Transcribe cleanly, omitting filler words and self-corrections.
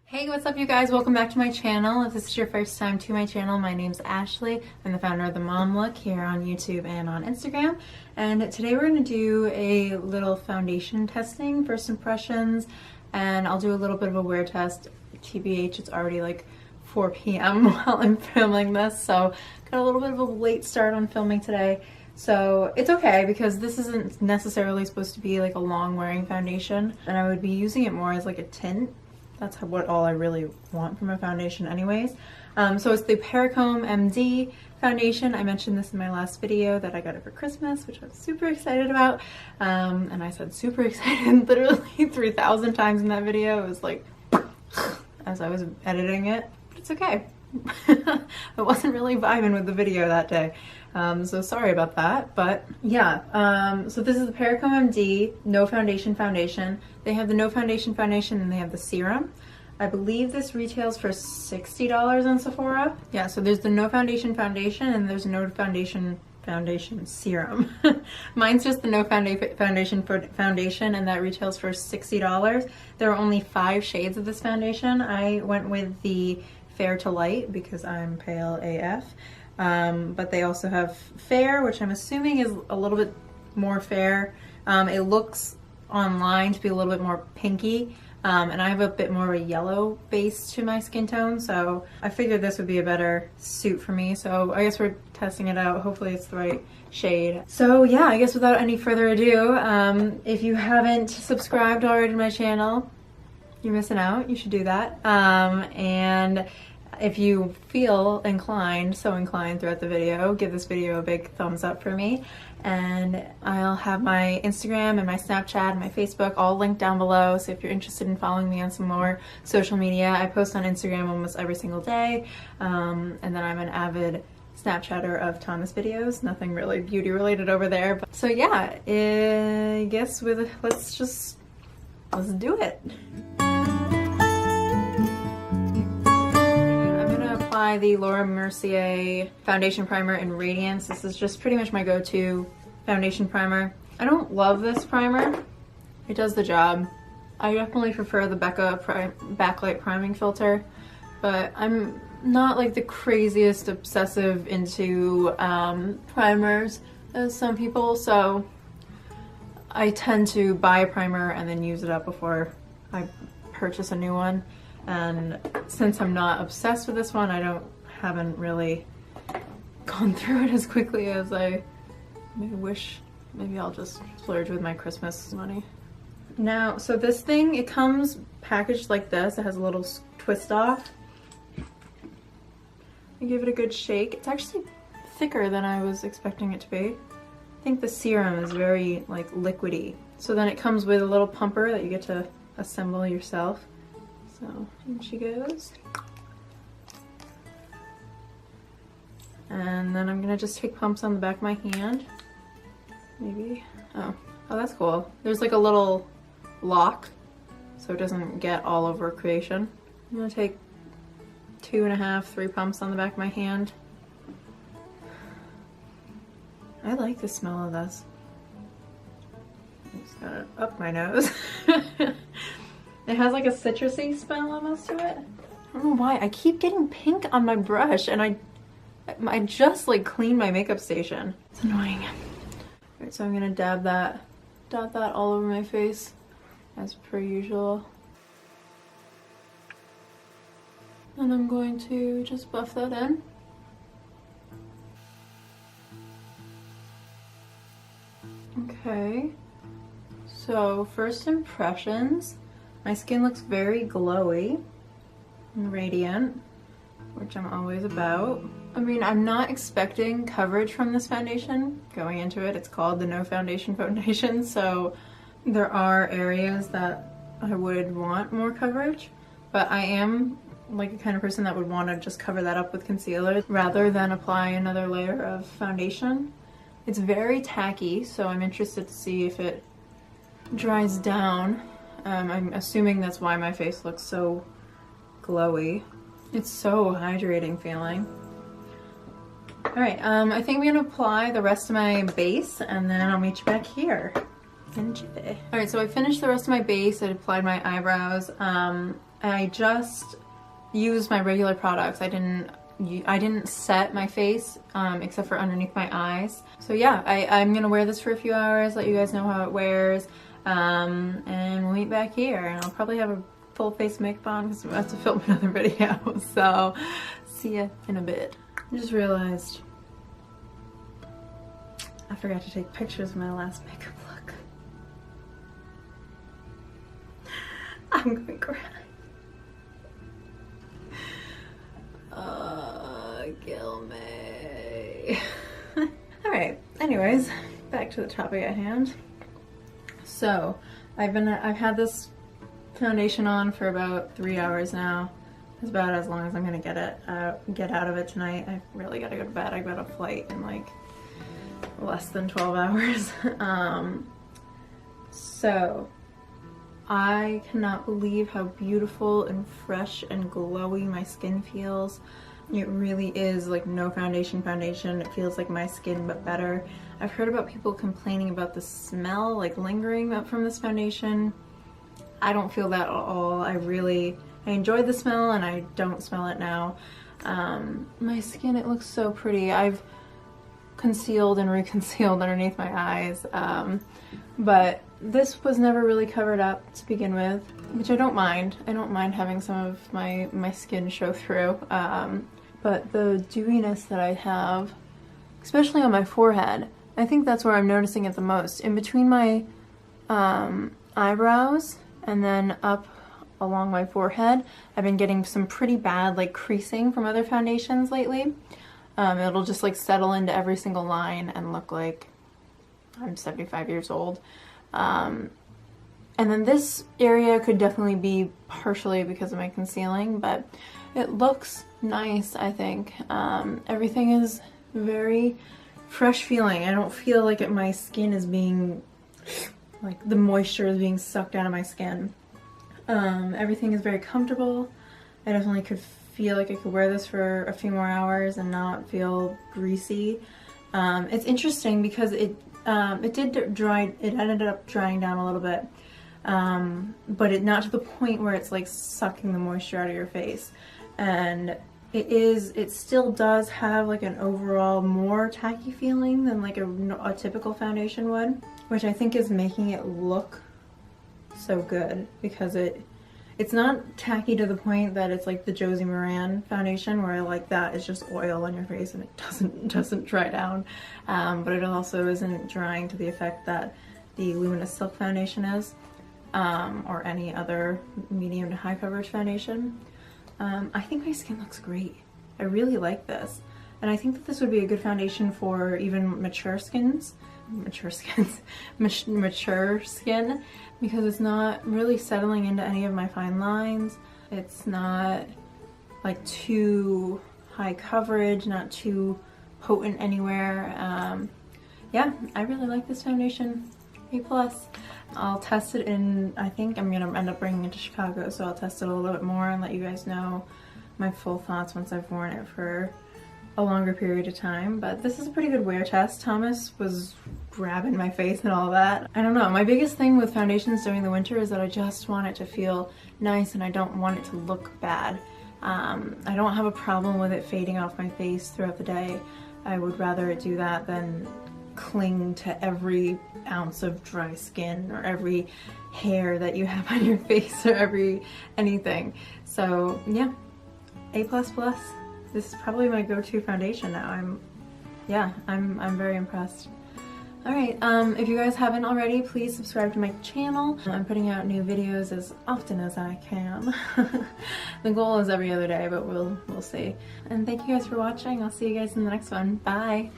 Hey, what's up you guys? Welcome back to my channel. If this is your first time to my channel, my name's Ashley. I'm the founder of The Mom Look here on YouTube and on Instagram. And today we're going to do a little foundation testing, first impressions, and I'll do a little bit of a wear test. TBH, it's already like 4 p.m. while I'm filming this, so got a little bit of a late start on filming today. So it's okay because this isn't necessarily supposed to be like a long wearing foundation, and I would be using it more as like a tint. That's what all I really want from a foundation anyways. So it's the PERRICONE MD foundation. I mentioned this in my last video that I got it for Christmas, which I was super excited about. And I said super excited literally 3,000 times in that video. It was like, as I was editing it, but it's okay. I wasn't really vibing with the video that day. So sorry about that, but yeah. So this is the PERRICONE MD No Foundation foundation. They have the No Foundation foundation and they have the serum. I believe this retails for $60 on Sephora. Yeah, so there's the No Foundation foundation and there's No Foundation serum. Mine's just the No Foundation foundation and that retails for $60. There are only 5 shades of this foundation. I went with the Fair to Light because I'm pale AF. But they also have Fair, which I'm assuming is a little bit more fair. It looks online to be a little bit more pinky, and I have a bit more of a yellow base to my skin tone, so I figured this would be a better suit for me. So I guess we're testing it out. Hopefully it's the right shade. So yeah, I guess without any further ado, if you haven't subscribed already to my channel, you're missing out. You should do that. And if you feel inclined, so inclined throughout the video, give this video a big thumbs up for me. And I'll have my Instagram and my Snapchat and my Facebook all linked down below. So if you're interested in following me on some more social media, I post on Instagram almost every single day. And then I'm an avid Snapchatter of Thomas videos. Nothing really beauty related over there. But, so yeah, I guess let's do it. The Laura Mercier foundation primer in Radiance. This is just pretty much my go-to foundation primer. I don't love this primer. It does the job. I definitely prefer the Becca backlight priming filter, but I'm not like the craziest obsessive into primers as some people, so I tend to buy a primer and then use it up before I purchase a new one. And since I'm not obsessed with this one, haven't really gone through it as quickly as I wish. Maybe I'll just splurge with my Christmas money. Now, so this thing, it comes packaged like this. It has a little twist off. I give it a good shake. It's actually thicker than I was expecting it to be. I think the serum is very like liquidy. So then it comes with a little pumper that you get to assemble yourself. So in she goes. And then I'm gonna just take pumps on the back of my hand. Maybe. Oh, that's cool. There's like a little lock so it doesn't get all over creation. I'm gonna take 2.5, 3 pumps on the back of my hand. I like the smell of this. I just got it up my nose. It has like a citrusy smell almost to it. I don't know why. I keep getting pink on my brush and I just like cleaned my makeup station. It's annoying. Alright, so I'm gonna dot that all over my face as per usual. And I'm going to just buff that in. Okay. So first impressions. My skin looks very glowy and radiant, which I'm always about. I mean, I'm not expecting coverage from this foundation going into it. It's called the No Foundation foundation, so there are areas that I would want more coverage, but I am like a kind of person that would want to just cover that up with concealer rather than apply another layer of foundation. It's very tacky, so I'm interested to see if it dries down. I'm assuming that's why my face looks so glowy. It's so hydrating feeling. Alright, I think I'm gonna apply the rest of my base and then I'll meet you back here. Enjoy. Alright, so I finished the rest of my base. I applied my eyebrows. I just used my regular products. I didn't set my face except for underneath my eyes. So yeah, I'm gonna wear this for a few hours, let you guys know how it wears, and we'll meet back here. And I'll probably have a full face makeup on because I'm about to film another video. So see ya in a bit. I just realized I forgot to take pictures of my last makeup look. I'm gonna cry. Kill me. Alright, anyways, back to the topic at hand. So, I've had this foundation on for about 3 hours now. It's about as long as I'm gonna get out of it tonight. I really gotta go to bed. I got a flight in like less than 12 hours. So, I cannot believe how beautiful and fresh and glowy my skin feels. It really is like no foundation. It feels like my skin but better. I've heard about people complaining about the smell like lingering up from this foundation. I don't feel that at all. I enjoy the smell and I don't smell it now. My skin, it looks so pretty. I've concealed and reconcealed underneath my eyes, but this was never really covered up to begin with, which I don't mind. I don't mind having some of my skin show through, but the dewiness that I have, especially on my forehead, I think that's where I'm noticing it the most. In between my eyebrows and then up along my forehead, I've been getting some pretty bad like creasing from other foundations lately. It'll just like settle into every single line and look like I'm 75 years old. And then this area could definitely be partially because of my concealing, but it looks nice, I think. Everything is very fresh feeling. I don't feel like my skin is being, like the moisture is being sucked out of my skin. Everything is very comfortable. I definitely could feel like I could wear this for a few more hours and not feel greasy. It's interesting because it ended up drying down a little bit, but not to the point where it's like sucking the moisture out of your face. And it still does have like an overall more tacky feeling than like a typical foundation would, which I think is making it look so good, because it's not tacky to the point that it's like the Josie Moran foundation where like that is just oil on your face and it doesn't dry down, but it also isn't drying to the effect that the Luminous Silk foundation is, or any other medium to high coverage foundation. I think my skin looks great. I really like this, and I think that this would be a good foundation for even mature skin, because it's not really settling into any of my fine lines. It's not like too high coverage, not too potent anywhere. Yeah, I really like this foundation. A+. I'll test it in, I think I'm gonna end up bringing it to Chicago, so I'll test it a little bit more and let you guys know my full thoughts once I've worn it for a longer period of time. But this is a pretty good wear test. Thomas was grabbing my face and all that. I don't know, my biggest thing with foundations during the winter is that I just want it to feel nice and I don't want it to look bad. I don't have a problem with it fading off my face throughout the day. I would rather it do that than cling to every ounce of dry skin or every hair that you have on your face or anything. So yeah, A++. This is probably my go-to foundation now. I'm very impressed. Alright, if you guys haven't already, please subscribe to my channel. I'm putting out new videos as often as I can. The goal is every other day, but we'll see. And thank you guys for watching. I'll see you guys in the next one. Bye!